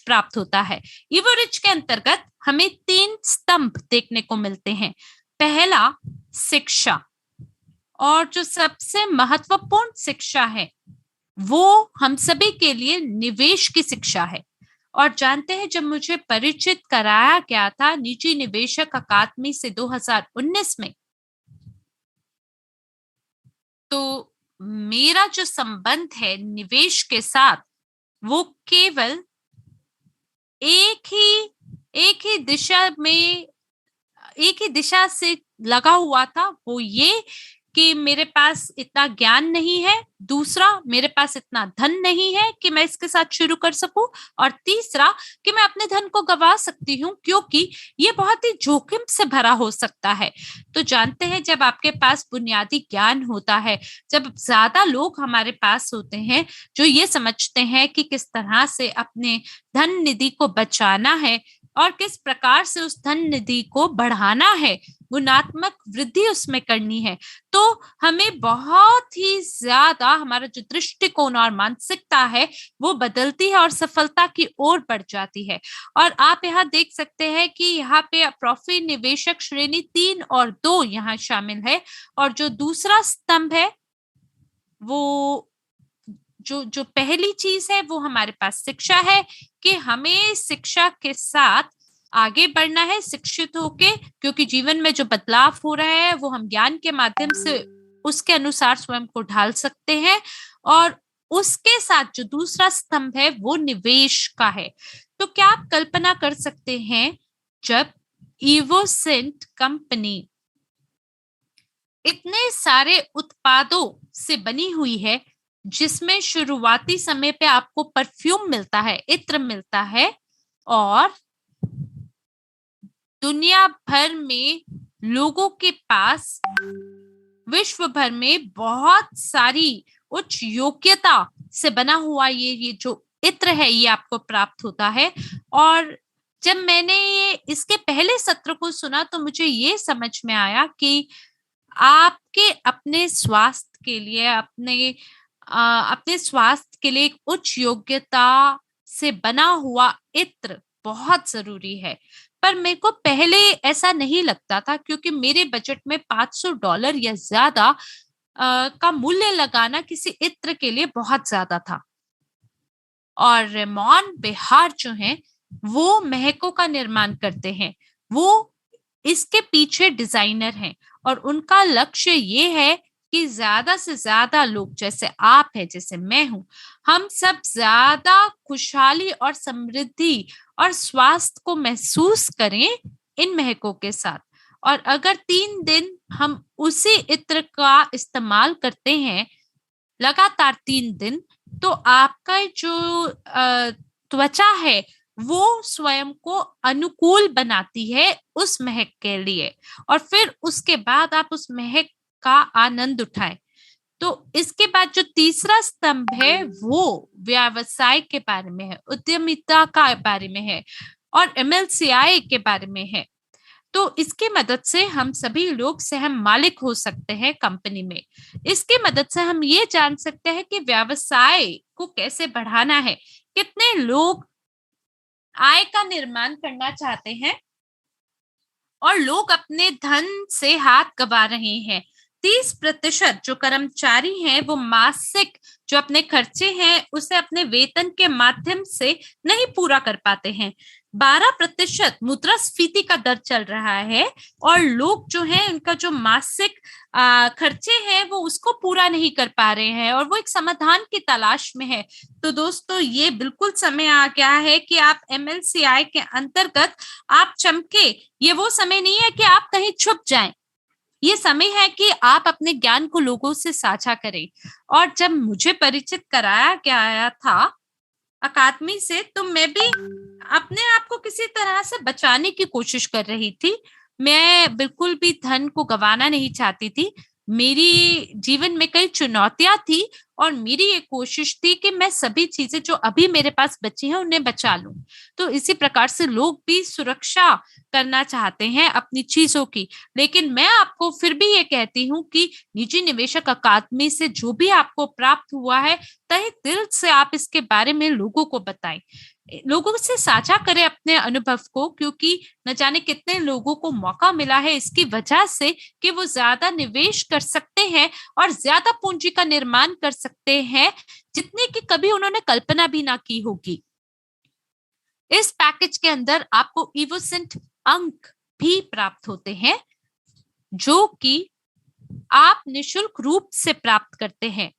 प्राप्त होता है। ईवो रिच के अंतर्गत हमें 3 स्तंभ देखने को मिलते हैं। पहला, शिक्षा, और जो सबसे महत्वपूर्ण शिक्षा है वो हम सभी के लिए निवेश की शिक्षा है। और जानते हैं, जब मुझे परिचित कराया गया था निजी निवेशक अकादमी से 2019 में, तो मेरा जो संबंध है निवेश के साथ वो केवल एक ही दिशा में, एक ही दिशा से लगा हुआ था। वो ये कि मेरे पास इतना ज्ञान नहीं है, दूसरा मेरे पास इतना धन नहीं है कि मैं इसके साथ शुरू कर सकूं, और तीसरा कि मैं अपने धन को गंवा सकती हूँ क्योंकि ये बहुत ही जोखिम से भरा हो सकता है। तो जानते हैं, जब आपके पास बुनियादी ज्ञान होता है, जब ज्यादा लोग हमारे पास होते हैं जो ये समझते हैं कि किस तरह से अपने धन निधि को बचाना है और किस प्रकार से उस धन निधि को बढ़ाना है, गुणात्मक वृद्धि उसमें करनी है, तो हमें बहुत ही ज्यादा हमारा जो दृष्टिकोण और मानसिकता है वो बदलती है और सफलता की ओर बढ़ जाती है। और आप यहाँ देख सकते हैं कि यहाँ पे प्रॉफी निवेशक श्रेणी 3 और 2 यहाँ शामिल है। और जो दूसरा स्तंभ है वो जो पहली चीज है वो हमारे पास शिक्षा है कि हमें शिक्षा के साथ आगे बढ़ना है, शिक्षित होके, क्योंकि जीवन में जो बदलाव हो रहा है वो हम ज्ञान के माध्यम से उसके अनुसार स्वयं को ढाल सकते हैं। और उसके साथ जो दूसरा स्तंभ है वो निवेश का है। तो क्या आप कल्पना कर सकते हैं, जब इवोसेंट कंपनी इतने सारे उत्पादों से बनी हुई है, जिसमें शुरुआती समय पे आपको परफ्यूम मिलता है, इत्र मिलता है, और दुनिया भर में लोगों के पास विश्व भर में बहुत सारी उच्च योग्यता से बना हुआ ये जो इत्र है ये आपको प्राप्त होता है। और जब मैंने ये इसके पहले सत्र को सुना तो मुझे ये समझ में आया कि आपके अपने स्वास्थ्य के लिए, अपने स्वास्थ्य के लिए एक उच्च योग्यता से बना हुआ इत्र बहुत जरूरी है। पर मेरे को पहले ऐसा नहीं लगता था, क्योंकि मेरे बजट में $500 या ज्यादा का मूल्य लगाना किसी इत्र के लिए बहुत ज्यादा था। और रेमॉन बेहार जो हैं वो महकों का निर्माण करते हैं, वो इसके पीछे डिजाइनर हैं, और उनका लक्ष्य ये है कि ज्यादा से ज्यादा लोग, जैसे आप हैं, जैसे मैं हूं, हम सब ज्यादा खुशहाली और समृद्धि और स्वास्थ्य को महसूस करें इन महकों के साथ। और अगर 3 दिन हम उसी इत्र का इस्तेमाल करते हैं लगातार 3 दिन, तो आपका जो त्वचा है वो स्वयं को अनुकूल बनाती है उस महक के लिए, और फिर उसके बाद आप उस महक का आनंद उठाएं। तो इसके बाद जो तीसरा स्तंभ है वो व्यवसाय के बारे में है, उद्यमिता का बारे में है, और एमएलसीआई के बारे में है। तो इसकी मदद से हम सभी लोग सह मालिक हो सकते हैं कंपनी में। इसकी मदद से हम ये जान सकते हैं कि व्यवसाय को कैसे बढ़ाना है, कितने लोग आय का निर्माण करना चाहते हैं और लोग अपने धन से हाथ गवा रहे हैं। 30% जो कर्मचारी हैं वो मासिक जो अपने खर्चे हैं उसे अपने वेतन के माध्यम से नहीं पूरा कर पाते हैं। 12% मुद्रास्फीति का दर चल रहा है, और लोग जो हैं उनका जो मासिक खर्चे हैं वो उसको पूरा नहीं कर पा रहे हैं, और वो एक समाधान की तलाश में है। तो दोस्तों, ये बिल्कुल समय आ गया है कि आप एमएलसीआई के अंतर्गत आप चमके। ये वो समय नहीं है कि आप कहीं छुप जाएं, ये समय है कि आप अपने ज्ञान को लोगों से साझा करें। और जब मुझे परिचित कराया गया था अकादमी से, तो मैं भी अपने आप को किसी तरह से बचाने की कोशिश कर रही थी। मैं बिल्कुल भी धन को गंवाना नहीं चाहती थी। मेरी जीवन में कई चुनौतियां थी, और मेरी ये कोशिश थी कि मैं सभी चीजें जो अभी मेरे पास बची हैं उन्हें बचा लूं। तो इसी प्रकार से लोग भी सुरक्षा करना चाहते हैं अपनी चीजों की। लेकिन मैं आपको फिर भी ये कहती हूँ कि निजी निवेशक अकादमी से जो भी आपको प्राप्त हुआ है, तहे दिल से आप इसके बारे में लोगों को बताएं, लोगों से साझा करें अपने अनुभव को, क्योंकि न जाने कितने लोगों को मौका मिला है इसकी वजह से कि वो ज्यादा निवेश कर सकते हैं और ज्यादा पूंजी का निर्माण कर सकते हैं, जितने की कभी उन्होंने कल्पना भी ना की होगी। इस पैकेज के अंदर आपको इवोसेंट अंक भी प्राप्त होते हैं, जो कि आप निशुल्क रूप से प्राप्त करते हैं।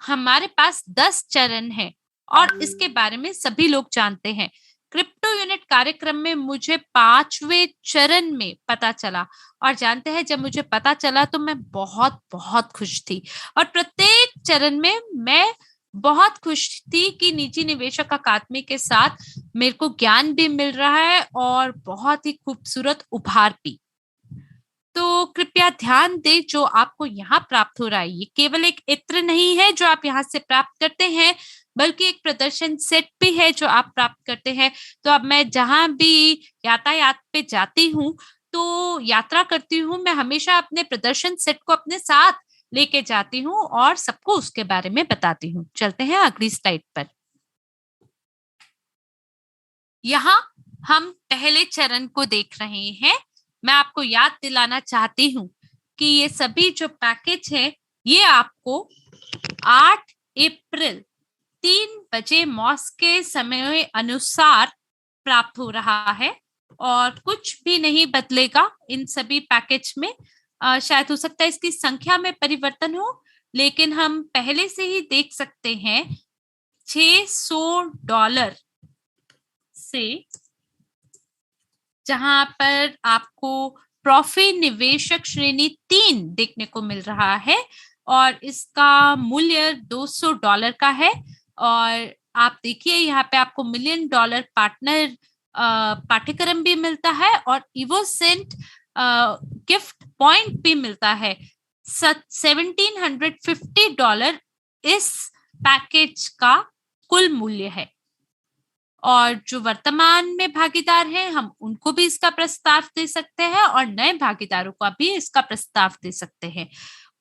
हमारे पास 10 चरण हैं और इसके बारे में सभी लोग जानते हैं। क्रिप्टो यूनिट कार्यक्रम में मुझे 5वें चरण में पता चला, और जानते हैं जब मुझे पता चला तो मैं बहुत बहुत खुश थी। और प्रत्येक चरण में मैं बहुत खुश थी कि निजी निवेशक अकादमी के साथ मेरे को ज्ञान भी मिल रहा है और बहुत ही खूबसूरत उपहार भी। तो कृपया ध्यान दें, जो आपको यहाँ प्राप्त हो रहा है ये केवल एक इत्र नहीं है जो आप यहाँ से प्राप्त करते हैं, बल्कि एक प्रदर्शन सेट भी है जो आप प्राप्त करते हैं। तो अब मैं जहां भी यातायात पे जाती हूँ, तो यात्रा करती हूँ, मैं हमेशा अपने प्रदर्शन सेट को अपने साथ लेके जाती हूँ और सबको उसके बारे में बताती हूँ। चलते हैं अगली स्लाइड पर। यहाँ हम पहले चरण को देख रहे हैं। मैं आपको याद दिलाना चाहती हूँ कि ये सभी जो पैकेज है ये आपको 8 अप्रैल 3 बजे मॉस्को समय अनुसार प्राप्त हो रहा है, और कुछ भी नहीं बदलेगा इन सभी पैकेज में। शायद हो सकता है इसकी संख्या में परिवर्तन हो, लेकिन हम पहले से ही देख सकते हैं $600 से, जहां पर आपको प्रॉफी निवेशक श्रेणी 3 देखने को मिल रहा है, और इसका मूल्य $200 का है। और आप देखिए यहाँ पे आपको $1,000,000 पार्टनर पाठ्यक्रम भी मिलता है और इवोसेंट गिफ्ट पॉइंट भी मिलता है। $1,750 इस पैकेज का कुल मूल्य है। और जो वर्तमान में भागीदार हैं, हम उनको भी इसका प्रस्ताव दे सकते हैं और नए भागीदारों का भी इसका प्रस्ताव दे सकते हैं।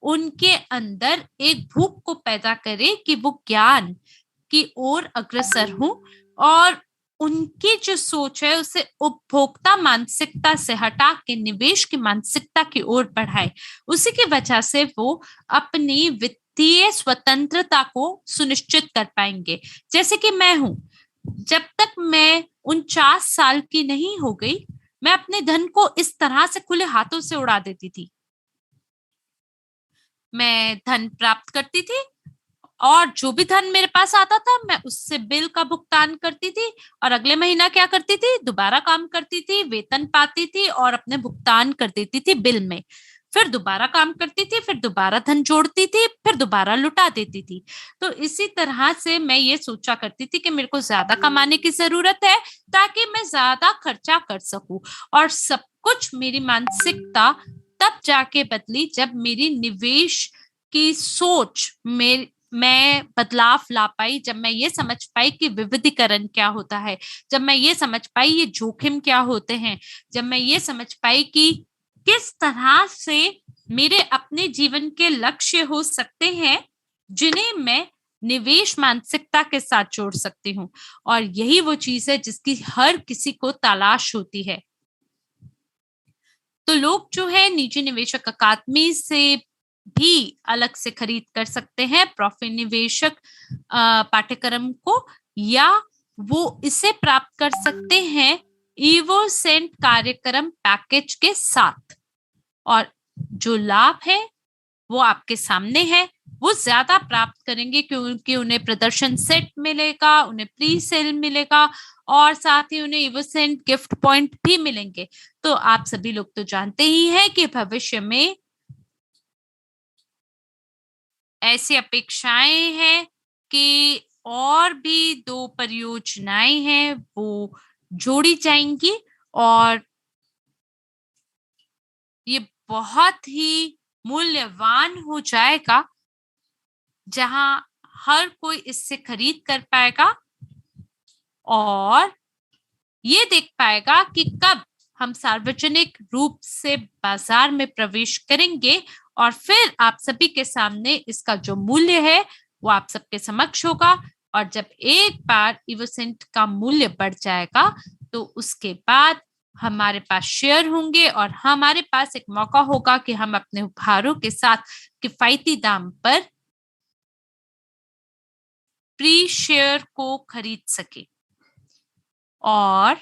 उनके अंदर एक भूख को पैदा करे कि वो ज्ञान की ओर अग्रसर हो, और उनकी जो सोच है उसे उपभोक्ता मानसिकता से हटा के निवेश की मानसिकता की ओर बढ़ाए। उसी की वजह से वो अपनी वित्तीय स्वतंत्रता को सुनिश्चित कर पाएंगे। जैसे कि मैं हूं, जब तक मैं 49 साल की नहीं हो गई, मैं अपने धन को इस तरह से खुले हाथों से उड़ा देती थी। मैं धन प्राप्त करती थी और जो भी धन मेरे पास आता था मैं उससे बिल का भुगतान करती थी, और अगले महीना क्या करती थी, दोबारा काम करती थी, वेतन पाती थी और अपने भुगतान कर देती थी बिल में। फिर दोबारा काम करती थी, फिर दोबारा धन जोड़ती थी, फिर दोबारा लुटा देती थी। तो इसी तरह से मैं ये सोचा करती थी कि मेरे को ज्यादा कमाने की जरूरत है ताकि मैं ज्यादा खर्चा कर सकूं। और सब कुछ मेरी मानसिकता तब जाके बदली जब मेरी निवेश की सोच में मैं बदलाव ला पाई, जब मैं ये समझ पाई कि विविधीकरण क्या होता है, जब मैं ये समझ पाई ये जोखिम क्या होते हैं, जब मैं ये समझ पाई कि किस तरह से मेरे अपने जीवन के लक्ष्य हो सकते हैं जिन्हें मैं निवेश मानसिकता के साथ जोड़ सकती हूँ। और यही वो चीज है जिसकी हर किसी को तलाश होती है। तो लोग जो है निजी निवेशक अकादमी से भी अलग से खरीद कर सकते हैं प्रॉफी निवेशक पाठ्यक्रम को, या वो इसे प्राप्त कर सकते हैं इवोसेंट कार्यक्रम पैकेज के साथ। और जो लाभ है वो आपके सामने है। वो ज्यादा प्राप्त करेंगे क्योंकि उन्हें प्रदर्शन सेट मिलेगा, उन्हें प्री सेल मिलेगा, और साथ ही उन्हें इवोसेंट गिफ्ट पॉइंट भी मिलेंगे। तो आप सभी लोग तो जानते ही हैं कि भविष्य में ऐसी अपेक्षाएं हैं कि और भी 2 परियोजनाएं हैं वो जोड़ी जाएंगी, और ये बहुत ही मूल्यवान हो जाएगा, जहां हर कोई इससे खरीद कर पाएगा और ये देख पाएगा कि कब हम सार्वजनिक रूप से बाजार में प्रवेश करेंगे, और फिर आप सभी के सामने इसका जो मूल्य है वो आप सबके समक्ष होगा। और जब एक बार इवोसेंट का मूल्य बढ़ जाएगा तो उसके बाद हमारे पास शेयर होंगे और हमारे पास एक मौका होगा कि हम अपने उपहारों के साथ किफायती दाम पर प्री शेयर को खरीद सके। और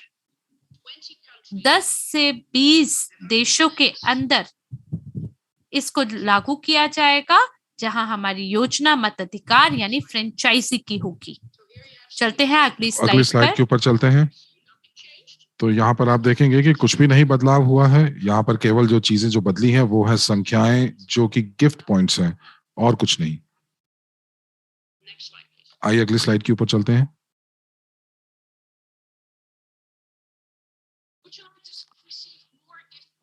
10 से 20 देशों के अंदर इसको लागू किया जाएगा, जहां हमारी योजना मताधिकार यानी फ्रेंचाइजी की होगी। चलते हैं अगली स्लाइड के ऊपर चलते हैं। तो यहाँ पर आप देखेंगे कि कुछ भी नहीं बदलाव हुआ है। यहाँ पर केवल जो चीजें जो बदली हैं वो है संख्याएं जो कि गिफ्ट पॉइंट्स हैं और कुछ नहीं। आइए अगली स्लाइड के ऊपर चलते हैं।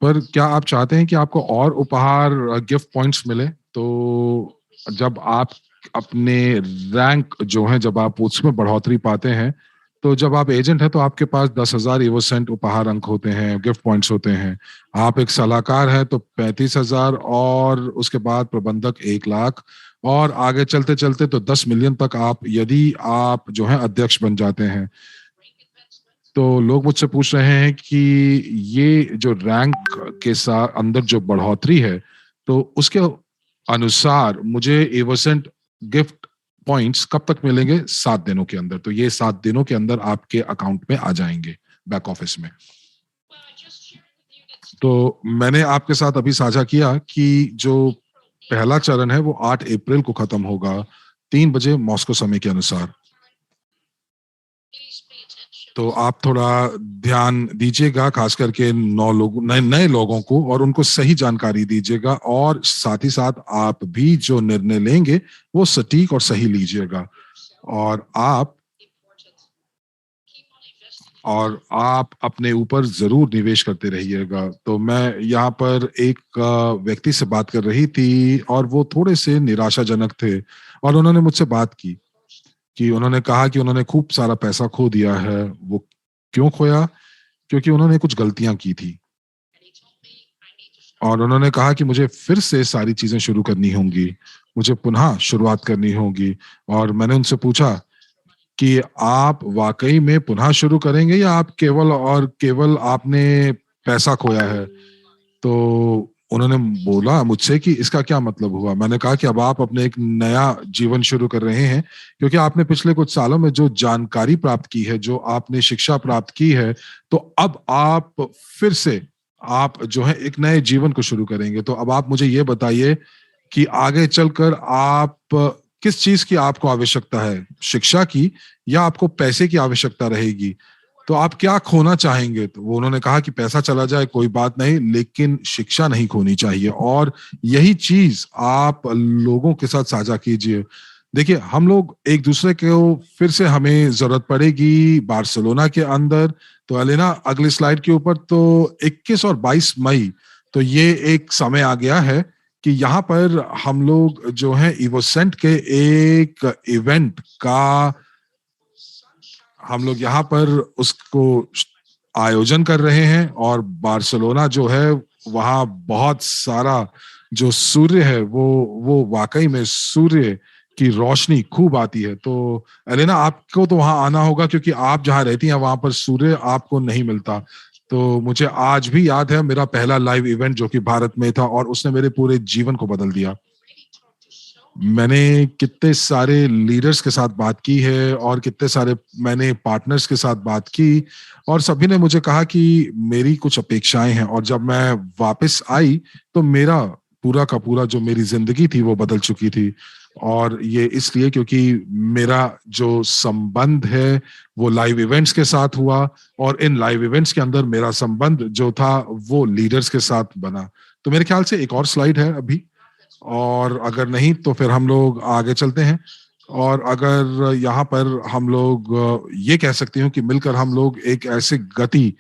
पर क्या आप चाहते हैं कि आपको और उपहार गिफ्ट पॉइंट्स मिले? तो जब आप अपने रैंक जो है जब आप उसमें बढ़ोतरी पाते हैं, तो जब आप एजेंट हैं तो आपके पास 10,000 इवोसेंट उपहार अंक होते हैं, गिफ्ट पॉइंट्स होते हैं। आप एक सलाहकार हैं तो 35,000 और उसके बाद प्रबंधक 1,00,000 और आगे चलते चलते तो 10 मिलियन तक आप यदि आप जो है अध्यक्ष बन जाते हैं। तो लोग मुझसे पूछ रहे हैं कि ये जो रैंक के साथ अंदर जो बढ़ोतरी है तो उसके अनुसार मुझे इवोसेंट गिफ्ट पॉइंट्स कब तक मिलेंगे? 7 दिनों के अंदर। तो ये 7 दिनों के अंदर आपके अकाउंट में आ जाएंगे बैक ऑफिस में। तो मैंने आपके साथ अभी साझा किया कि जो पहला चरण है वो 8 अप्रैल को खत्म होगा 3 बजे मॉस्को समय के अनुसार। तो आप थोड़ा ध्यान दीजिएगा, खास करके नए लोगों को, और उनको सही जानकारी दीजिएगा और साथ ही साथ आप भी जो निर्णय लेंगे वो सटीक और सही लीजिएगा। और आप अपने ऊपर जरूर निवेश करते रहिएगा। तो मैं यहाँ पर एक व्यक्ति से बात कर रही थी और वो थोड़े से निराशाजनक थे और उन्होंने मुझसे बात की कि उन्होंने कहा कि उन्होंने खूब सारा पैसा खो दिया है। वो क्यों खोया? क्योंकि उन्होंने कुछ गलतियां की थी और उन्होंने कहा कि मुझे फिर से सारी चीजें शुरू करनी होंगी, मुझे पुनः शुरुआत करनी होगी। और मैंने उनसे पूछा कि आप वाकई में पुनः शुरू करेंगे या आप केवल और केवल आपने पैसा खोया है? तो उन्होंने बोला मुझसे कि इसका क्या मतलब हुआ? मैंने कहा कि अब आप अपने एक नया जीवन शुरू कर रहे हैं, क्योंकि आपने पिछले कुछ सालों में जो जानकारी प्राप्त की है, जो आपने शिक्षा प्राप्त की है, तो अब आप फिर से आप जो है एक नए जीवन को शुरू करेंगे। तो अब आप मुझे ये बताइए कि आगे चलकर आप किस चीज की आपको आवश्यकता है, शिक्षा की या आपको पैसे की आवश्यकता रहेगी? तो आप क्या खोना चाहेंगे? तो वो उन्होंने कहा कि पैसा चला जाए कोई बात नहीं, लेकिन शिक्षा नहीं खोनी चाहिए। और यही चीज आप लोगों के साथ साझा कीजिए। देखिए, हम लोग एक दूसरे को फिर से हमें जरूरत पड़ेगी बार्सिलोना के अंदर। तो एलेना अगली स्लाइड के ऊपर, तो 21 और 22 मई, तो ये एक समय आ गया है कि यहाँ पर हम लोग जो है इवोसेंट के एक इवेंट का हम लोग यहाँ पर उसको आयोजन कर रहे हैं। और बार्सिलोना जो है वहाँ बहुत सारा जो सूर्य है वो वाकई में सूर्य की रोशनी खूब आती है। तो एलेना आपको तो वहां आना होगा, क्योंकि आप जहाँ रहती हैं वहां पर सूर्य आपको नहीं मिलता। तो मुझे आज भी याद है मेरा पहला लाइव इवेंट जो कि भारत में था और उसने मेरे पूरे जीवन को बदल दिया। मैंने कितने सारे लीडर्स के साथ बात की है और कितने सारे मैंने पार्टनर्स के साथ बात की और सभी ने मुझे कहा कि मेरी कुछ अपेक्षाएं हैं। और जब मैं वापस आई तो मेरा पूरा का पूरा जो मेरी जिंदगी थी वो बदल चुकी थी। और ये इसलिए क्योंकि मेरा जो संबंध है वो लाइव इवेंट्स के साथ हुआ और इन लाइव इवेंट्स के अंदर मेरा संबंध जो था वो लीडर्स के साथ बना। तो मेरे ख्याल से एक और स्लाइड है अभी, और अगर नहीं तो फिर हम लोग आगे चलते हैं। और अगर यहाँ पर हम लोग ये कह सकते हो कि मिलकर हम लोग एक ऐसे गति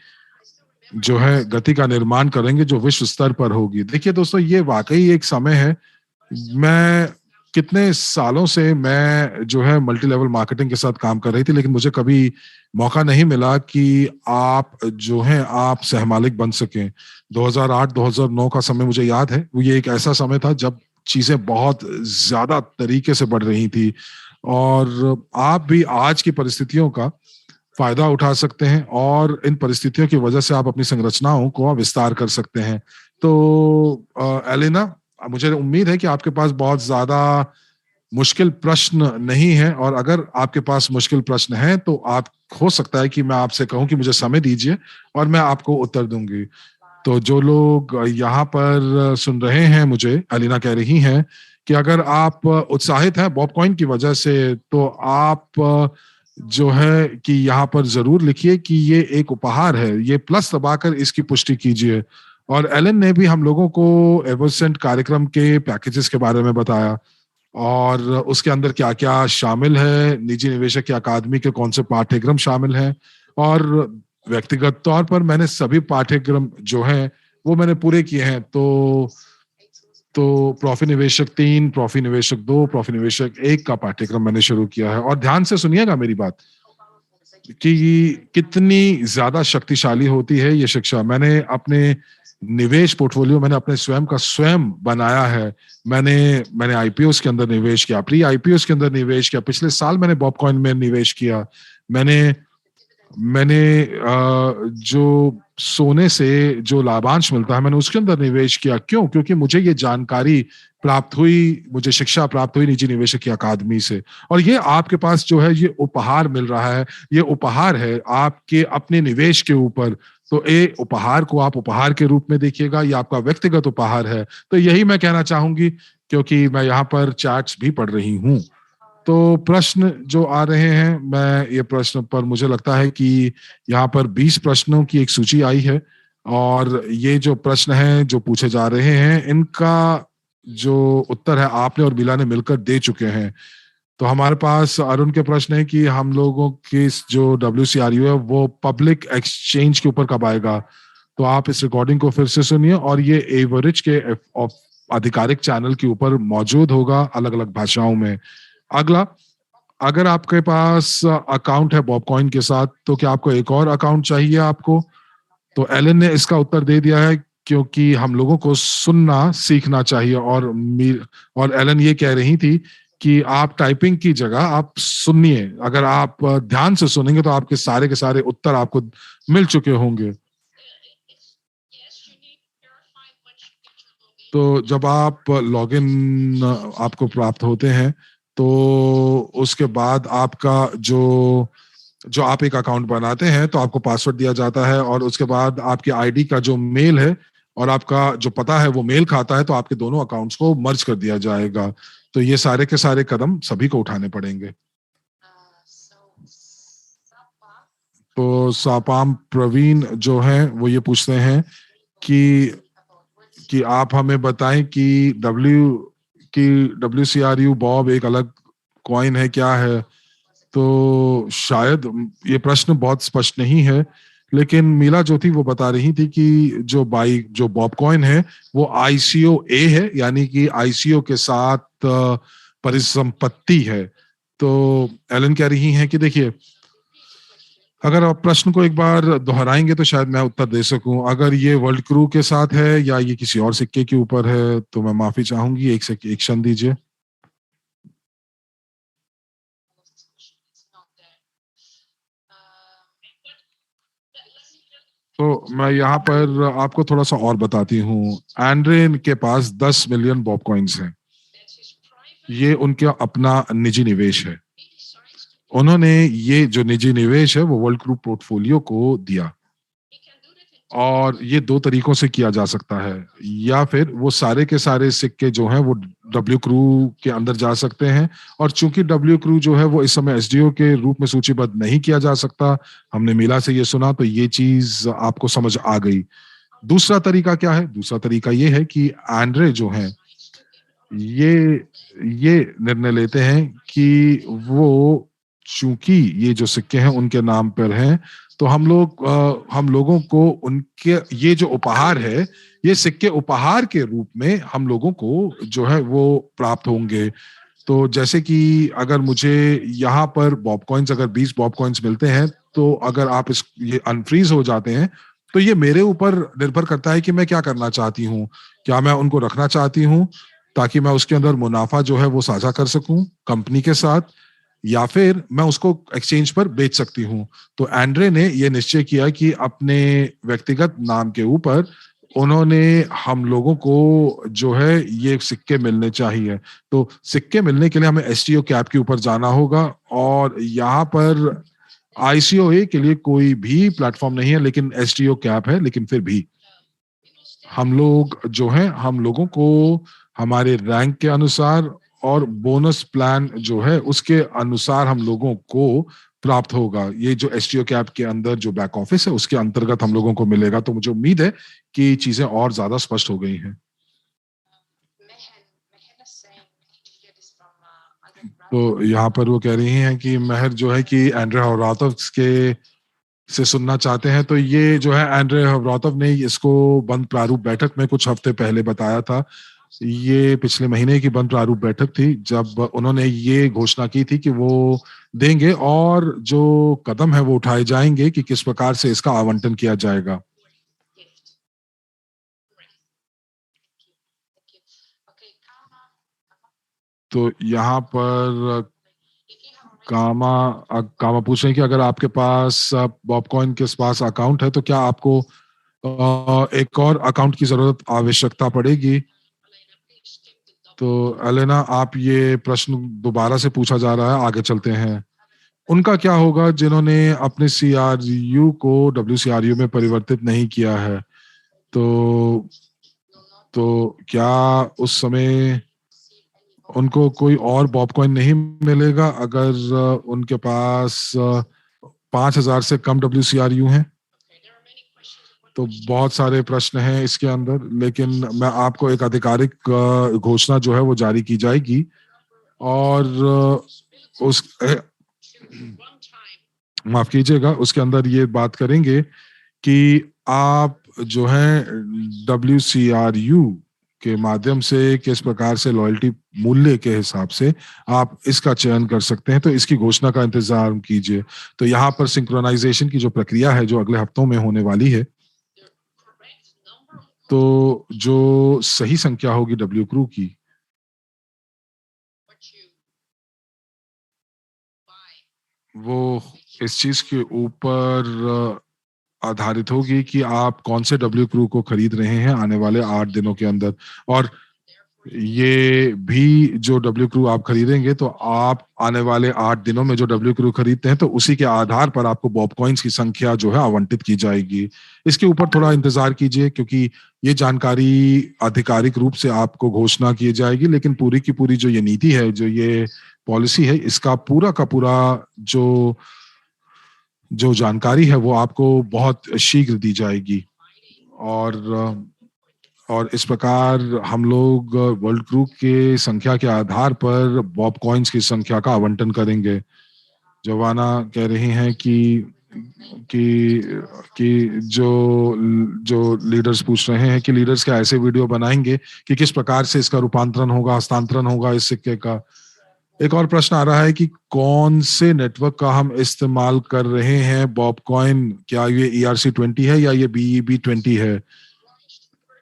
का निर्माण करेंगे जो विश्व स्तर पर होगी। देखिए दोस्तों, ये वाकई एक समय है। मैं कितने सालों से मैं जो है मल्टी लेवल मार्केटिंग के साथ काम कर रही थी, लेकिन मुझे कभी मौका नहीं मिला कि आप जो है आप सहमालिक बन सकें। 2008-2009 का समय मुझे याद है, वो ये एक ऐसा समय था जब चीजें बहुत ज्यादा तरीके से बढ़ रही थी और आप भी आज की परिस्थितियों का फायदा उठा सकते हैं और इन परिस्थितियों की वजह से आप अपनी संरचनाओं को विस्तार कर सकते हैं। तो एलिना, मुझे उम्मीद है कि आपके पास बहुत ज्यादा मुश्किल प्रश्न नहीं है, और अगर आपके पास मुश्किल प्रश्न है तो आप, हो सकता है कि मैं आपसे कहूं कि मुझे समय दीजिए और मैं आपको उत्तर दूंगी। तो जो लोग यहाँ पर सुन रहे हैं, मुझे एलिना कह रही हैं कि अगर आप उत्साहित हैं बॉब कॉइन की वजह से, तो आप जो है कि यहाँ पर जरूर लिखिए कि ये एक उपहार है, ये प्लस दबाकर इसकी पुष्टि कीजिए। और एलन ने भी हम लोगों को एवरसेंट कार्यक्रम के पैकेजेस के बारे में बताया और उसके अंदर क्या क्या शामिल है, निजी निवेशक की अकादमी के कौन से पाठ्यक्रम शामिल हैं, और व्यक्तिगत तौर पर मैंने सभी पाठ्यक्रम जो हैं वो मैंने पूरे किए हैं। तो प्रॉफी निवेशक 3, प्रॉफी निवेशक 2, प्रॉफी निवेशक 1 का पाठ्यक्रम मैंने शुरू किया है। और ध्यान से सुनिएगा मेरी बात कि कितनी ज्यादा शक्तिशाली होती है ये शिक्षा। मैंने अपने निवेश पोर्टफोलियो मैंने अपने स्वयं का स्वयं बनाया है। मैंने आईपीओस के अंदर निवेश किया, प्री आईपीओस के अंदर निवेश किया, पिछले साल मैंने बॉब कॉइन में निवेश किया। मैंने जो सोने से जो लाभांश मिलता है मैंने उसके अंदर निवेश किया। क्यों? क्योंकि मुझे ये जानकारी प्राप्त हुई, मुझे शिक्षा प्राप्त हुई निजी निवेशक की अकादमी से। और ये आपके पास जो है ये उपहार मिल रहा है, ये उपहार है आपके अपने निवेश के ऊपर। तो ये उपहार को आप उपहार के रूप में देखिएगा, ये आपका व्यक्तिगत उपहार है। तो यही मैं कहना चाहूंगी, क्योंकि मैं यहाँ पर चैट्स भी पढ़ रही हूँ। तो प्रश्न जो आ रहे हैं, मैं ये प्रश्न पर मुझे लगता है कि यहाँ पर 20 प्रश्नों की एक सूची आई है, और ये जो प्रश्न हैं जो पूछे जा रहे हैं इनका जो उत्तर है आपने और बिला ने मिलकर दे चुके हैं। तो हमारे पास अरुण के प्रश्न है कि हम लोगों की जो WCRU है वो पब्लिक एक्सचेंज के ऊपर कब आएगा। तो आप इस रिकॉर्डिंग को फिर से सुनिए, और ये एवरेज के आधिकारिक चैनल के ऊपर मौजूद होगा अलग अलग भाषाओं में। अगला, अगर आपके पास अकाउंट है बॉब कॉइन के साथ, तो क्या आपको एक और अकाउंट चाहिए आपको? तो एलन ने इसका उत्तर दे दिया है, क्योंकि हम लोगों को सुनना सीखना चाहिए। और एलन ये कह रही थी कि आप टाइपिंग की जगह आप सुनिए। अगर आप ध्यान से सुनेंगे तो आपके सारे के सारे उत्तर आपको मिल चुके होंगे। तो जब आप लॉगिन आपको प्राप्त होते हैं, तो उसके बाद आपका जो आप एक अकाउंट बनाते हैं तो आपको पासवर्ड दिया जाता है, और उसके बाद आपकी आईडी का जो मेल है और आपका जो पता है वो मेल खाता है, तो आपके दोनों अकाउंट्स को मर्ज कर दिया जाएगा। तो ये सारे के सारे कदम सभी को उठाने पड़ेंगे। तो सापाम प्रवीण जो है वो ये पूछते हैं कि आप हमें बताएं कि WCRU बॉब एक अलग कॉइन है, क्या है? तो शायद ये प्रश्न बहुत स्पष्ट नहीं है, लेकिन मीला जो थी वो बता रही थी कि जो बॉब कॉइन है वो ICO-A है, यानी कि ICO के साथ परिसंपत्ति है। तो एलन कह रही हैं कि देखिए, अगर आप प्रश्न को एक बार दोहराएंगे तो शायद मैं उत्तर दे सकूं। अगर ये वर्ल्ड क्रू के साथ है या ये किसी और सिक्के के ऊपर है तो मैं माफी चाहूंगी। एक क्षण दीजिए। तो मैं यहाँ पर आपको थोड़ा सा और बताती हूँ। एंड्रेन के पास 10 मिलियन बॉब कॉइन्स हैं। ये उनका अपना निजी निवेश है। उन्होंने ये जो निजी निवेश है वो वर्ल्ड क्रू पोर्टफोलियो को दिया, और ये 2 तरीकों से किया जा सकता है। या फिर वो सारे के सारे सिक्के जो हैं वो डब्ल्यू क्रू के अंदर जा सकते हैं, और चूंकि डब्ल्यू क्रू जो है वो इस समय SDO के रूप में सूचीबद्ध नहीं किया जा सकता, हमने मीला से ये सुना, तो ये चीज आपको समझ आ गई। दूसरा तरीका क्या है? दूसरा तरीका ये है कि एंड्रे जो है ये निर्णय लेते हैं कि वो, चूंकि ये जो सिक्के हैं उनके नाम पर हैं, तो हम लोगों को उनके ये जो उपहार है, ये सिक्के उपहार के रूप में हम लोगों को जो है वो प्राप्त होंगे। तो जैसे कि अगर मुझे यहाँ पर बॉब कॉइन्स, अगर 20 बॉब कॉइन्स मिलते हैं, तो अगर आप ये अनफ्रीज हो जाते हैं, तो ये मेरे ऊपर निर्भर करता है कि मैं क्या करना चाहती हूँ। क्या मैं उनको रखना चाहती हूँ ताकि मैं उसके अंदर मुनाफा जो है वो साझा कर सकूं कंपनी के साथ, या फिर मैं उसको एक्सचेंज पर बेच सकती हूँ। तो एंड्रे ने ये निश्चय किया कि अपने व्यक्तिगत नाम के ऊपर उन्होंने हम लोगों को जो है ये सिक्के मिलने चाहिए। तो सिक्के मिलने के लिए हमें एसटीओ कैप के ऊपर जाना होगा, और यहाँ पर आईसीओए के लिए कोई भी प्लेटफॉर्म नहीं है, लेकिन एसटीओ कैप है। लेकिन फिर भी हम लोग जो है, हम लोगों को हमारे रैंक के अनुसार और बोनस प्लान जो है उसके अनुसार हम लोगों को प्राप्त होगा। ये जो एसटीओ कैप के अंदर जो बैक ऑफिस है उसके अंतर्गत हम लोगों को मिलेगा। तो मुझे उम्मीद है कि चीजें और ज्यादा स्पष्ट हो गई हैं। तो यहाँ पर वो कह रही हैं कि महर जो है कि एंड्रे हवरातव के से सुनना चाहते हैं। तो ये जो है एंड्रे हवरातव ने इसको बंद प्रारूप बैठक में कुछ हफ्ते पहले बताया था। ये पिछले महीने की बंद प्रारूप बैठक थी जब उन्होंने ये घोषणा की थी कि वो देंगे और जो कदम है वो उठाए जाएंगे कि किस प्रकार से इसका आवंटन किया जाएगा। तो यहाँ पर कामा कामा पूछ रहे हैं कि अगर आपके पास बॉबकॉइन के पास अकाउंट है तो क्या आपको एक और अकाउंट की जरूरत आवश्यकता पड़ेगी। तो एलेना, आप ये प्रश्न दोबारा से पूछा जा रहा है, आगे चलते हैं। उनका क्या होगा जिन्होंने अपने सीआरयू को डब्ल्यूसीआरयू में परिवर्तित नहीं किया है। तो क्या उस समय उनको कोई और बॉबकॉइन नहीं मिलेगा अगर उनके पास 5,000 से कम डब्ल्यूसीआरयू हैं। तो बहुत सारे प्रश्न हैं इसके अंदर, लेकिन मैं आपको एक आधिकारिक घोषणा जो है वो जारी की जाएगी, और उस माफ कीजिएगा, उसके अंदर ये बात करेंगे कि आप जो है डब्ल्यूसीआरयू के माध्यम से किस प्रकार से लॉयल्टी मूल्य के हिसाब से आप इसका चयन कर सकते हैं। तो इसकी घोषणा का इंतजार कीजिए। तो यहाँ पर सिंक्रोनाइजेशन की जो प्रक्रिया है जो अगले हफ्तों में होने वाली है, तो जो सही संख्या होगी डब्ल्यू क्रू की, वो इस चीज के ऊपर आधारित होगी कि आप कौन से डब्ल्यू क्रू को खरीद रहे हैं आने वाले 8 दिनों के अंदर। और ये भी जो डब्ल्यू क्रू आप खरीदेंगे, तो आप आने वाले 8 दिनों में जो डब्ल्यू क्रू खरीदते हैं तो उसी के आधार पर आपको बॉब कॉइन्स की संख्या जो है आवंटित की जाएगी। इसके ऊपर थोड़ा इंतजार कीजिए, क्योंकि ये जानकारी आधिकारिक रूप से आपको घोषणा की जाएगी, लेकिन पूरी की पूरी जो ये नीति है, जो ये पॉलिसी है, इसका पूरा का पूरा जो जो जानकारी है वो आपको बहुत शीघ्र दी जाएगी। और इस प्रकार हम लोग वर्ल्ड क्रू के संख्या के आधार पर बॉब कॉइन्स की संख्या का आवंटन करेंगे। जवाना कह रही हैं कि जो जो लीडर्स पूछ रहे हैं कि लीडर्स क्या ऐसे वीडियो बनाएंगे कि किस प्रकार से इसका रूपांतरण होगा, हस्तांतरण होगा इस सिक्के का। एक और प्रश्न आ रहा है कि कौन से नेटवर्क का हम इस्तेमाल कर रहे हैं बॉब कॉइन, क्या ये ERC-20 है या ये BEB-20 है।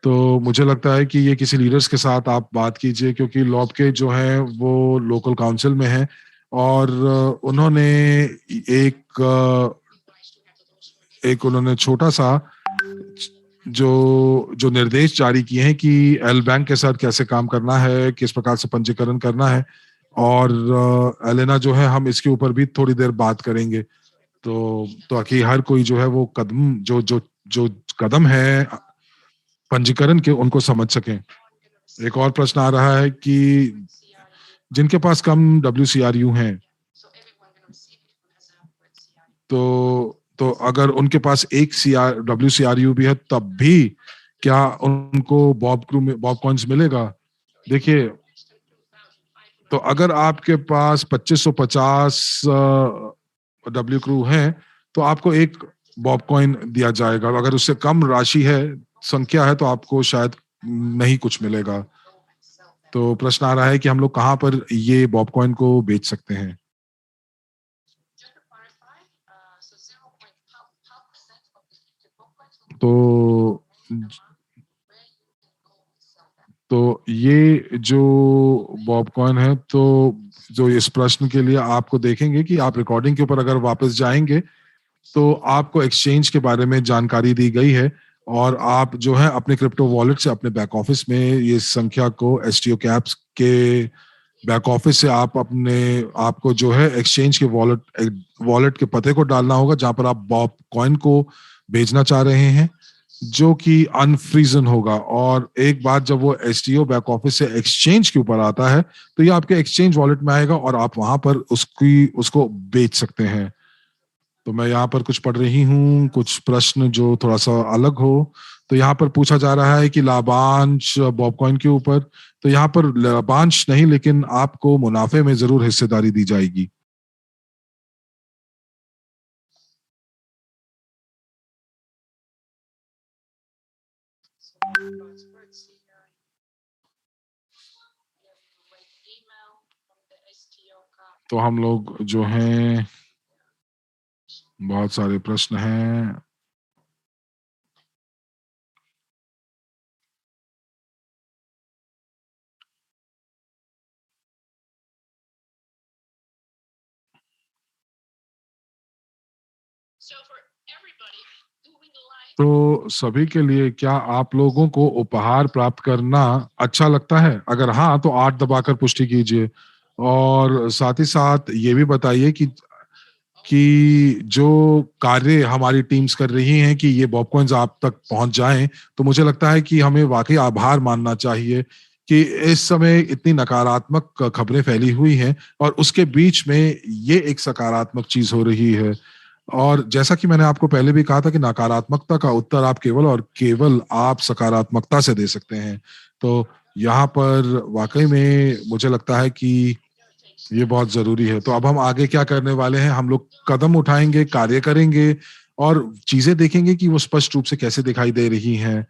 तो मुझे लगता है कि ये किसी लीडर्स के साथ आप बात कीजिए, क्योंकि लॉब के जो है वो लोकल काउंसिल में है, और उन्होंने एक उन्होंने छोटा सा जो जो निर्देश जारी किए हैं कि एल बैंक के साथ कैसे काम करना है, किस प्रकार से पंजीकरण करना है। और एलेना जो है, हम इसके ऊपर भी थोड़ी देर बात करेंगे। तो ताकि हर कोई जो है वो कदम जो कदम है पंजीकरण के उनको समझ सकें। एक और प्रश्न आ रहा है कि जिनके पास कम डब्ल्यूसीआरयू हैं, तो अगर उनके पास एक डब्ल्यूसीआरयू भी है तब भी क्या उनको बॉब कॉइन्स मिलेगा। देखिए, तो अगर आपके पास 2550 डब्ल्यू क्रू है तो आपको एक बॉब कॉइन दिया जाएगा। अगर उससे कम राशि है, संख्या है, तो आपको शायद नहीं कुछ मिलेगा। तो प्रश्न आ रहा है कि हम लोग कहाँ पर ये बॉब कॉइन को बेच सकते हैं। तो तो ये जो बॉबकॉइन है, तो जो इस प्रश्न के लिए आपको देखेंगे कि आप रिकॉर्डिंग के ऊपर अगर वापस जाएंगे तो आपको एक्सचेंज के बारे में जानकारी दी गई है, और आप जो है अपने क्रिप्टो वॉलेट से अपने बैक ऑफिस में ये संख्या को एसटीओ कैप्स के बैक ऑफिस से आप अपने आपको जो है एक्सचेंज के वॉलेट के पते को डालना होगा जहां पर आप बॉब कॉइन को भेजना चाह रहे हैं, जो कि अनफ्रीजन होगा। और एक बार जब वो एसटीओ बैक ऑफिस से एक्सचेंज के ऊपर आता है तो ये आपके एक्सचेंज वॉलेट में आएगा और आप वहां पर उसको बेच सकते हैं। तो मैं यहाँ पर कुछ पढ़ रही हूँ, कुछ प्रश्न जो थोड़ा सा अलग हो। तो यहाँ पर पूछा जा रहा है कि लाभांश बॉबकॉइन के ऊपर, तो यहाँ पर लाभांश नहीं, लेकिन आपको मुनाफे में जरूर हिस्सेदारी दी जाएगी। तो हम लोग जो हैं, बहुत सारे प्रश्न हैं। तो सभी के लिए क्या आप लोगों को उपहार प्राप्त करना अच्छा लगता है? अगर हाँ तो 8 दबाकर पुष्टि कीजिए, और साथ ही साथ ये भी बताइए कि जो कार्य हमारी टीम्स कर रही हैं कि ये बॉबकॉइन्स आप तक पहुंच जाएं, तो मुझे लगता है कि हमें वाकई आभार मानना चाहिए कि इस समय इतनी नकारात्मक खबरें फैली हुई हैं और उसके बीच में ये एक सकारात्मक चीज हो रही है। और जैसा कि मैंने आपको पहले भी कहा था कि नकारात्मकता का उत्तर आप केवल और केवल आप सकारात्मकता से दे सकते हैं। तो यहाँ पर वाकई में मुझे लगता है कि ये बहुत जरूरी है। तो अब हम आगे क्या करने वाले हैं, हम लोग कदम उठाएंगे, कार्य करेंगे और चीजें देखेंगे कि वो स्पष्ट रूप से कैसे दिखाई दे रही हैं।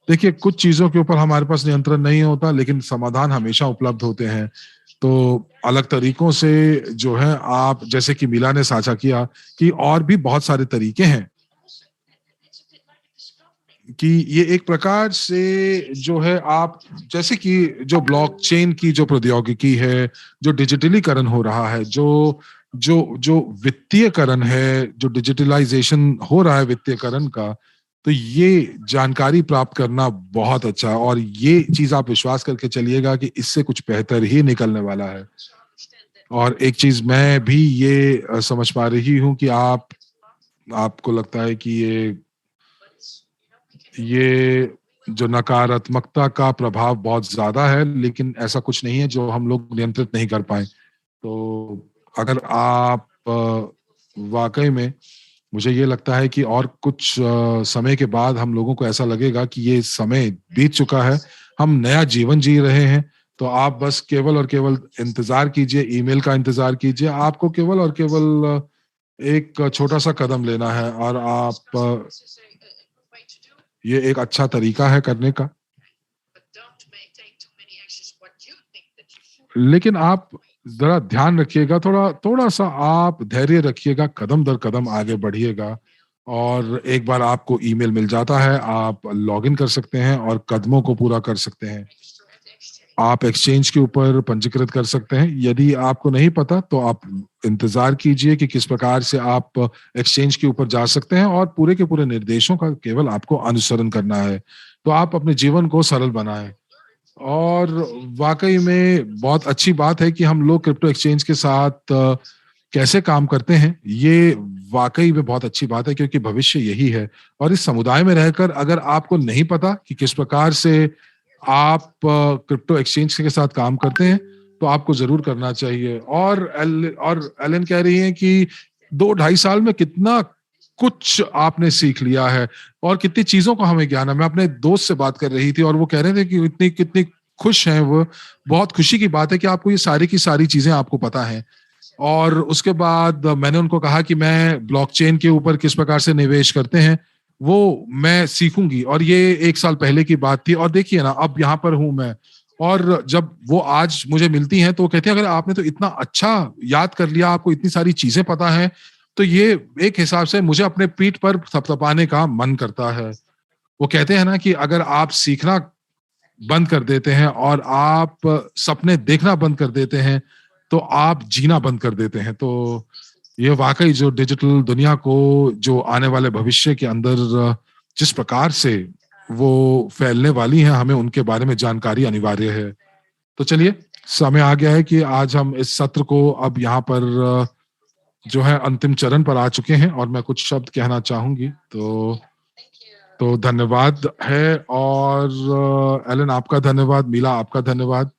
देखिए, कुछ चीजों के ऊपर हमारे पास नियंत्रण नहीं होता, लेकिन समाधान हमेशा उपलब्ध होते हैं। तो अलग तरीकों से जो है, आप जैसे कि मीला ने साझा किया कि और भी बहुत सारे तरीके हैं कि ये एक प्रकार से जो है, आप जैसे कि जो ब्लॉकचेन की जो प्रौद्योगिकी है, जो डिजिटलीकरण हो रहा है, जो जो जो वित्तीयकरण है, जो डिजिटलाइजेशन हो रहा है वित्तीयकरण का, तो ये जानकारी प्राप्त करना बहुत अच्छा है। और ये चीज आप विश्वास करके चलिएगा कि इससे कुछ बेहतर ही निकलने वाला है। और एक चीज मैं भी ये समझ पा रही हूँ कि आपको लगता है कि ये जो नकारात्मकता का प्रभाव बहुत ज्यादा है, लेकिन ऐसा कुछ नहीं है जो हम लोग नियंत्रित नहीं कर पाए। तो अगर आप वाकई में, मुझे ये लगता है कि और कुछ समय के बाद हम लोगों को ऐसा लगेगा कि ये समय बीत चुका है, हम नया जीवन जी रहे हैं। तो आप बस केवल और केवल इंतजार कीजिए, ईमेल का इंतजार कीजिए। आपको केवल और केवल एक छोटा सा कदम लेना है, और आप ये एक अच्छा तरीका है करने का। लेकिन आप जरा ध्यान रखिएगा, थोड़ा थोड़ा सा आप धैर्य रखिएगा, कदम दर कदम आगे बढ़िएगा। और एक बार आपको ईमेल मिल जाता है, आप लॉगिन कर सकते हैं और कदमों को पूरा कर सकते हैं। आप एक्सचेंज के ऊपर पंजीकृत कर सकते हैं। यदि आपको नहीं पता तो आप इंतजार कीजिए कि किस प्रकार से आप एक्सचेंज के ऊपर जा सकते हैं, और पूरे के पूरे निर्देशों का केवल आपको अनुसरण करना है। तो आप अपने जीवन को सरल बनाएं। और वाकई में बहुत अच्छी बात है कि हम लोग क्रिप्टो एक्सचेंज के साथ कैसे काम करते हैं। ये वाकई में बहुत अच्छी बात है, क्योंकि भविष्य यही है। और इस समुदाय में रहकर अगर आपको नहीं पता कि किस प्रकार से आप क्रिप्टो एक्सचेंज के साथ काम करते हैं, तो आपको जरूर करना चाहिए। और एलन कह रही हैं कि 2 ढाई साल में कितना कुछ आपने सीख लिया है और कितनी चीजों का हमें ज्ञान है। मैं अपने दोस्त से बात कर रही थी और वो कह रहे थे कि इतनी कितनी खुश हैं वो। बहुत खुशी की बात है कि आपको ये सारी की सारी चीजें आपको पता है। और उसके बाद मैंने उनको कहा कि मैं ब्लॉकचेन के ऊपर किस प्रकार से निवेश करते हैं वो मैं सीखूंगी, और ये 1 साल पहले की बात थी। और देखिए ना, अब यहाँ पर हूं मैं। और जब वो आज मुझे मिलती हैं तो वो कहती है, अगर आपने तो इतना अच्छा याद कर लिया, आपको इतनी सारी चीजें पता है, तो ये एक हिसाब से मुझे अपने पीठ पर थपथपाने का मन करता है। वो कहते हैं ना कि अगर आप सीखना बंद कर देते हैं और आप सपने देखना बंद कर देते हैं, तो आप जीना बंद कर देते हैं। तो ये वाकई जो डिजिटल दुनिया को जो आने वाले भविष्य के अंदर जिस प्रकार से वो फैलने वाली है, हमें उनके बारे में जानकारी अनिवार्य है। तो चलिए, समय आ गया है कि आज हम इस सत्र को अब यहाँ पर जो है अंतिम चरण पर आ चुके हैं और मैं कुछ शब्द कहना चाहूंगी। तो धन्यवाद है, और एलन आपका धन्यवाद, मीला आपका धन्यवाद,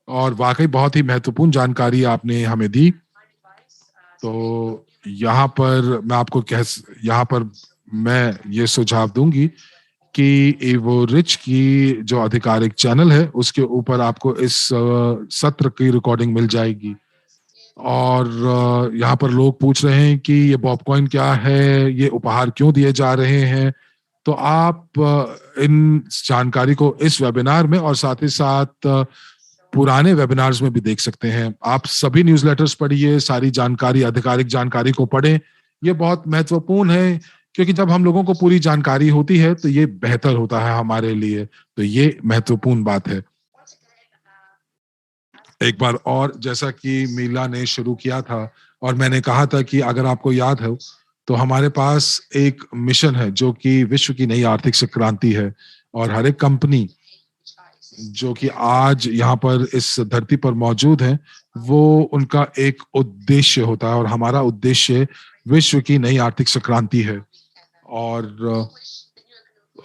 और वाकई बहुत ही महत्वपूर्ण जानकारी आपने हमें दी। तो यहाँ पर मैं ये सुझाव दूंगी कि एवो रिच की जो आधिकारिक चैनल है उसके ऊपर आपको इस सत्र की रिकॉर्डिंग मिल जाएगी। और यहाँ पर लोग पूछ रहे हैं कि ये पॉपकॉइन क्या है, ये उपहार क्यों दिए जा रहे हैं। तो आप इन जानकारी को इस वेबिनार में और साथ ही साथ पुराने वेबिनार्स में भी देख सकते हैं। आप सभी न्यूज़लेटर्स पढ़िए, सारी जानकारी, आधिकारिक जानकारी को पढ़ें। ये बहुत महत्वपूर्ण है, क्योंकि जब हम लोगों को पूरी जानकारी होती है तो ये बेहतर होता है हमारे लिए। तो ये महत्वपूर्ण बात है। एक बार और, जैसा कि मीला ने शुरू किया था और मैंने कहा था कि अगर आपको याद है तो हमारे पास एक मिशन है जो कि विश्व की नई आर्थिक क्रांति है। और हर एक कंपनी जो कि आज यहाँ पर इस धरती पर मौजूद है, वो उनका एक उद्देश्य होता है, और हमारा उद्देश्य विश्व की नई आर्थिक क्रांति है।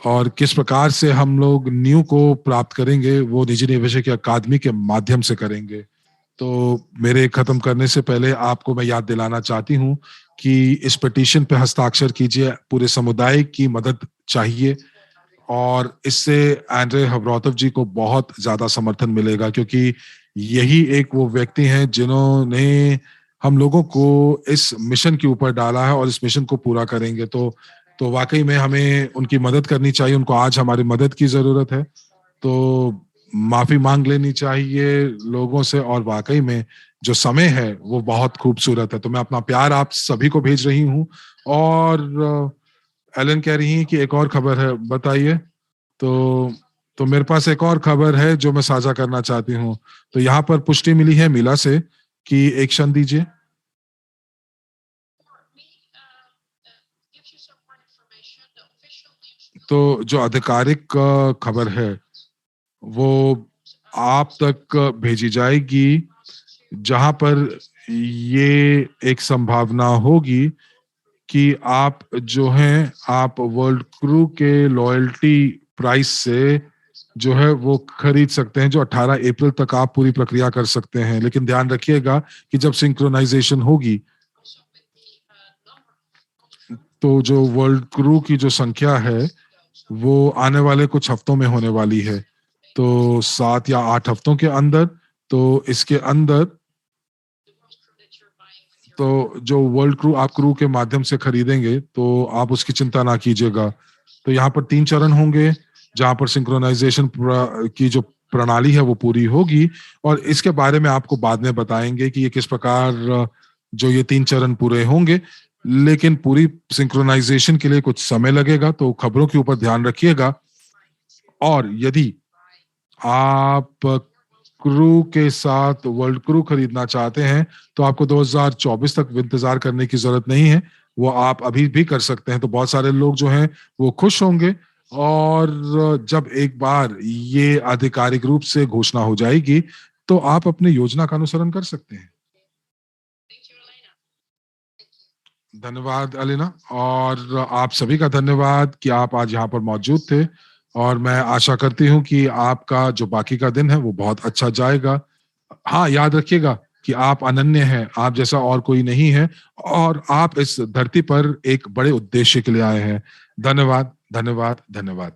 और किस प्रकार से हम लोग न्यू को प्राप्त करेंगे, वो निजी निवेशक अकादमी के माध्यम से करेंगे। तो मेरे खत्म करने से पहले आपको मैं याद दिलाना चाहती हूँ कि इस पिटीशन पे हस्ताक्षर कीजिए, पूरे समुदाय की मदद चाहिए, और इससे एंड्रे हवरोतव जी को बहुत ज्यादा समर्थन मिलेगा, क्योंकि यही एक वो व्यक्ति हैं जिन्होंने हम लोगों को इस मिशन के ऊपर डाला है और इस मिशन को पूरा करेंगे। तो वाकई में हमें उनकी मदद करनी चाहिए। उनको आज हमारी मदद की जरूरत है, तो माफी मांग लेनी चाहिए लोगों से। और वाकई में जो समय है वो बहुत खूबसूरत है। तो मैं अपना प्यार आप सभी को भेज रही हूँ। और एलन कह रही है कि एक और खबर है, बताइए। तो मेरे पास एक और खबर है जो मैं साझा करना चाहती हूँ। तो यहाँ पर पुष्टि मिली है मीला से कि एक क्षण दीजिए। तो जो आधिकारिक खबर है वो आप तक भेजी जाएगी, जहां पर ये एक संभावना होगी कि आप जो हैं, आप वर्ल्ड क्रू के लॉयल्टी प्राइस से जो है वो खरीद सकते हैं, जो 18 अप्रैल तक आप पूरी प्रक्रिया कर सकते हैं। लेकिन ध्यान रखिएगा कि जब सिंक्रोनाइजेशन होगी तो जो वर्ल्ड क्रू की जो संख्या है वो आने वाले कुछ हफ्तों में होने वाली है, तो 7 या 8 हफ्तों के अंदर। तो इसके अंदर तो जो वर्ल्ड क्रू आप क्रू के माध्यम से खरीदेंगे तो आप उसकी चिंता ना कीजिएगा। तो यहाँ पर 3 चरण होंगे, जहां पर सिंक्रोनाइजेशन की जो प्रणाली है वो पूरी होगी, और इसके बारे में आपको बाद में बताएंगे कि ये किस प्रकार जो ये 3 चरण पूरे होंगे। लेकिन पूरी सिंक्रोनाइजेशन के लिए कुछ समय लगेगा, तो खबरों के ऊपर ध्यान रखिएगा। और यदि आप क्रू के साथ वर्ल्ड क्रू खरीदना चाहते हैं तो आपको 2024 तक इंतजार करने की जरूरत नहीं है, वो आप अभी भी कर सकते हैं। तो बहुत सारे लोग जो हैं वो खुश होंगे, और जब एक बार ये आधिकारिक रूप से घोषणा हो जाएगी तो आप अपनी योजना का अनुसरण कर सकते हैं। धन्यवाद अलीना, और आप सभी का धन्यवाद कि आप आज यहाँ पर मौजूद थे। और मैं आशा करती हूँ कि आपका जो बाकी का दिन है वो बहुत अच्छा जाएगा। हाँ, याद रखिएगा कि आप अनन्य हैं, आप जैसा और कोई नहीं है, और आप इस धरती पर एक बड़े उद्देश्य के लिए आए हैं। धन्यवाद, धन्यवाद, धन्यवाद।